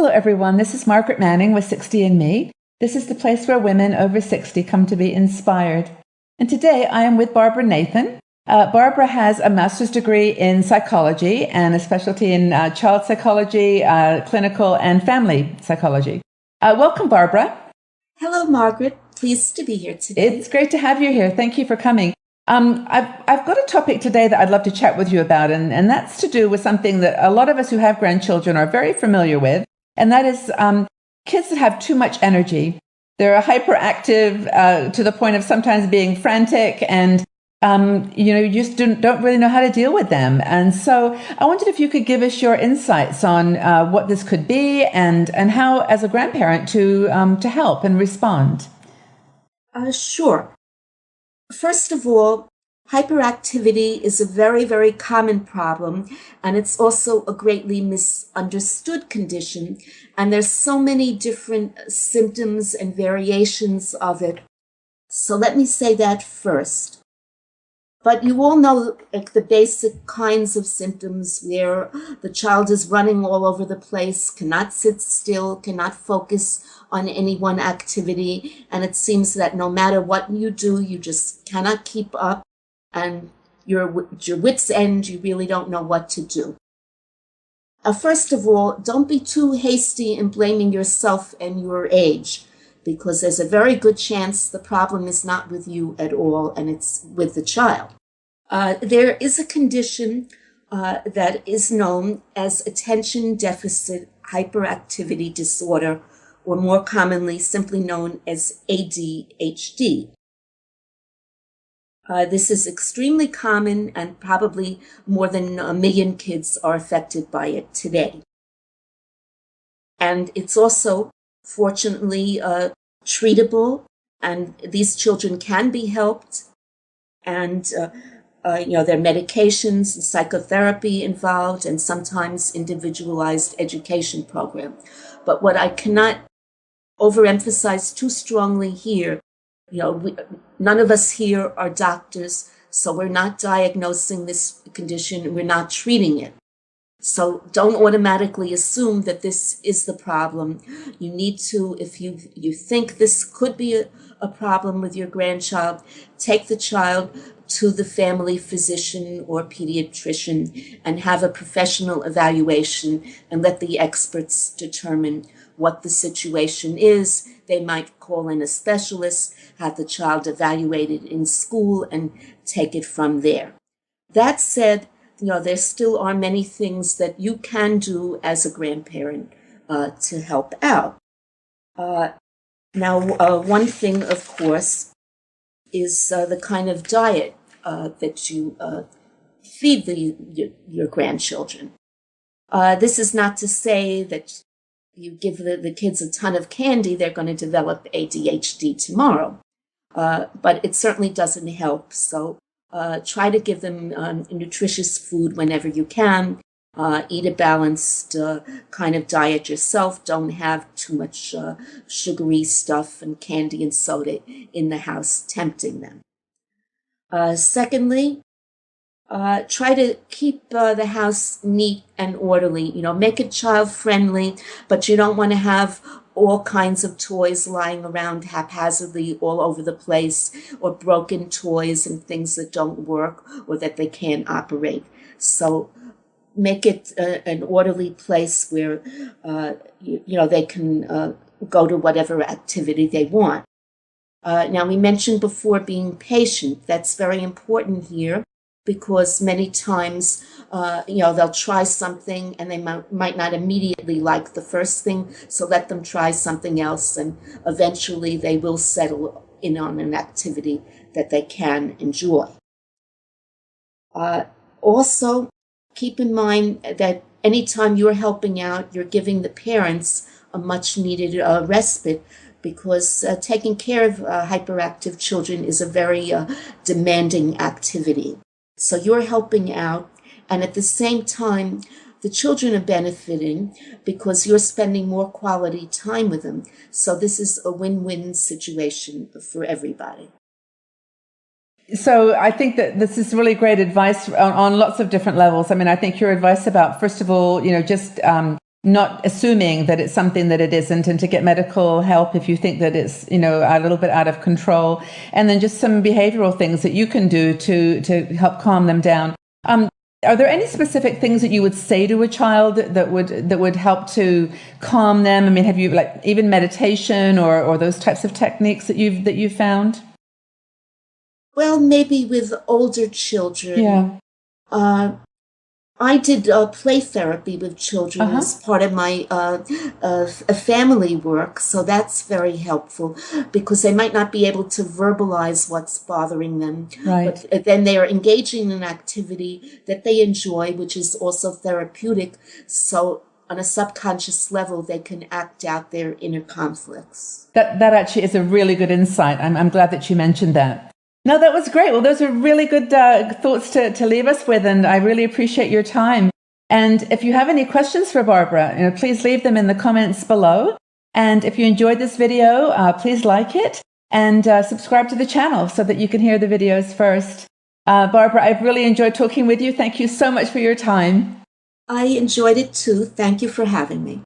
Hello, everyone. This is Margaret Manning with 60 and Me. This is the place where women over 60 come to be inspired. And today I am with Barbara Nathan. Barbara has a master's degree in psychology and a specialty in child psychology, clinical and family psychology. Welcome, Barbara. Hello, Margaret. Pleased to be here today. It's great to have you here. Thank you for coming. I've got a topic today that I'd love to chat with you about, and that's to do with something that a lot of us who have grandchildren are very familiar with, and that is kids that have too much energy. They're hyperactive to the point of sometimes being frantic, and you just don't really know how to deal with them. And so I wondered if you could give us your insights on what this could be and how, as a grandparent, to help and respond. Sure. First of all, hyperactivity is a very, very common problem, and it's also a greatly misunderstood condition. And there's so many different symptoms and variations of it. So let me say that first. But you all know the basic kinds of symptoms where the child is running all over the place, cannot sit still, cannot focus on any one activity, and it seems that no matter what you do, you just cannot keep up, and you're at your wit's end, you really don't know what to do. First of all, don't be too hasty in blaming yourself and your age, because there's a very good chance the problem is not with you at all, and it's with the child. There is a condition that is known as attention deficit hyperactivity disorder, or more commonly simply known as ADHD. This is extremely common, and probably more than 1 million kids are affected by it today. And it's also, fortunately, treatable, and these children can be helped, and there are medications and psychotherapy involved, and sometimes individualized education program. But what I cannot overemphasize too strongly here, none of us here are doctors, so we're not diagnosing this condition, we're not treating it. So don't automatically assume that this is the problem. You need to, if you think this could be a problem with your grandchild, take the child to the family physician or pediatrician and have a professional evaluation and let the experts determine what the situation is. They might call in a specialist, have the child evaluated in school, and take it from there. That said, there still are many things that you can do as a grandparent to help out. Now, one thing, of course, is the kind of diet that you feed your grandchildren. This is not to say that you give the kids a ton of candy, they're going to develop ADHD tomorrow. But it certainly doesn't help. So try to give them nutritious food whenever you can. Eat a balanced kind of diet yourself. Don't have too much sugary stuff and candy and soda in the house tempting them. Secondly, try to keep the house neat and orderly. Make it child-friendly, but you don't want to have all kinds of toys lying around haphazardly all over the place, or broken toys and things that don't work or that they can't operate. So make it an orderly place where they can go to whatever activity they want. Now, we mentioned before being patient. That's very important here, because many times, they'll try something and they might not immediately like the first thing, so let them try something else, and eventually they will settle in on an activity that they can enjoy. Also, keep in mind that anytime you're helping out, you're giving the parents a much-needed respite, because taking care of hyperactive children is a very demanding activity. So you're helping out, and at the same time, the children are benefiting because you're spending more quality time with them. So this is a win-win situation for everybody. So I think that this is really great advice on lots of different levels. I mean, I think your advice about, first of all, just not assuming that it's something that it isn't, and to get medical help if you think that it's, a little bit out of control, and then just some behavioral things that you can do to help calm them down. Are there any specific things that you would say to a child that would help to calm them? I mean, have you even meditation or those types of techniques that you've found? Well, maybe with older children. Yeah. I did play therapy with children as part of my family work, so that's very helpful because they might not be able to verbalize what's bothering them. Right. But then they are engaging in an activity that they enjoy, which is also therapeutic. So on a subconscious level, they can act out their inner conflicts. That actually is a really good insight. I'm glad that you mentioned that. No, that was great. Well, those are really good thoughts to leave us with, and I really appreciate your time. And if you have any questions for Barbara, please leave them in the comments below. And if you enjoyed this video, please like it and subscribe to the channel so that you can hear the videos first. Barbara, I've really enjoyed talking with you. Thank you so much for your time. I enjoyed it too. Thank you for having me.